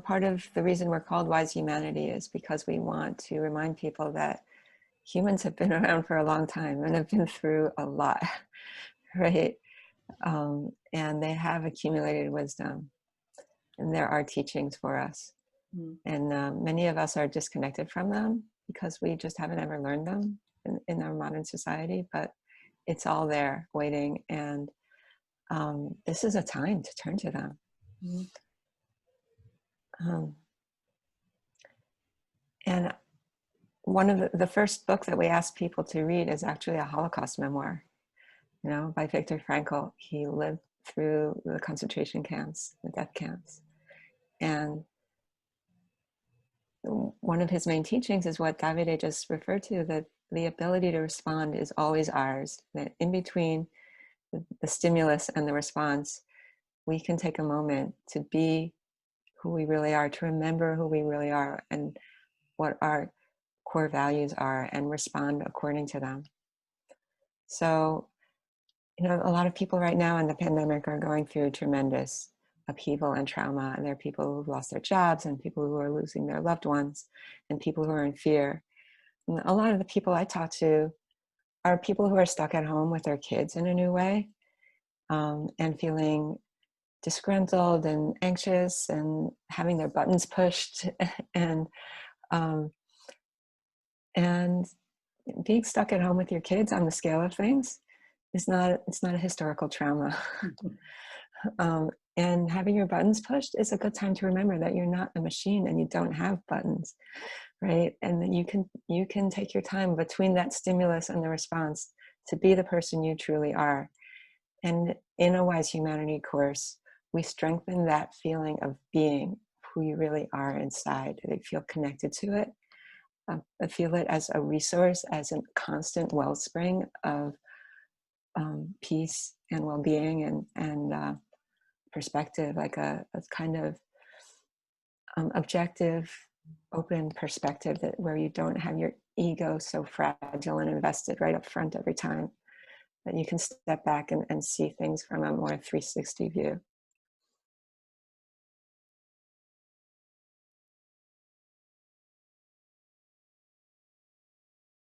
part of the reason we're called Wise Humanity is because we want to remind people that humans have been around for a long time and have been through a lot, right? And they have accumulated wisdom, and there are teachings for us. And many of us are disconnected from them because we just haven't ever learned them in our modern society, but it's all there waiting. And this is a time to turn to them. And one of the first book that we ask people to read is actually a Holocaust memoir, by Viktor Frankl. He lived through the concentration camps, the death camps. And one of his main teachings is what Davide just referred to, that the ability to respond is always ours, that in between the stimulus and the response, we can take a moment to be who we really are, to remember who we really are and what our core values are, and respond according to them. So, a lot of people right now in the pandemic are going through tremendous upheaval and trauma, and there are people who've lost their jobs, and people who are losing their loved ones, and people who are in fear. And a lot of the people I talk to are people who are stuck at home with their kids in a new way, and feeling disgruntled and anxious and having their buttons pushed and being stuck at home with your kids on the scale of things it's not a historical trauma. And having your buttons pushed is a good time to remember that you're not a machine and you don't have buttons, right? And that you can take your time between that stimulus and the response to be the person you truly are. And in a Wise Humanity course, we strengthen that feeling of being who you really are inside. They feel connected to it. I feel it as a resource, as a constant wellspring of peace and well-being and perspective, like a kind of objective, open perspective where you don't have your ego so fragile and invested right up front every time, that you can step back and see things from a more 360 view.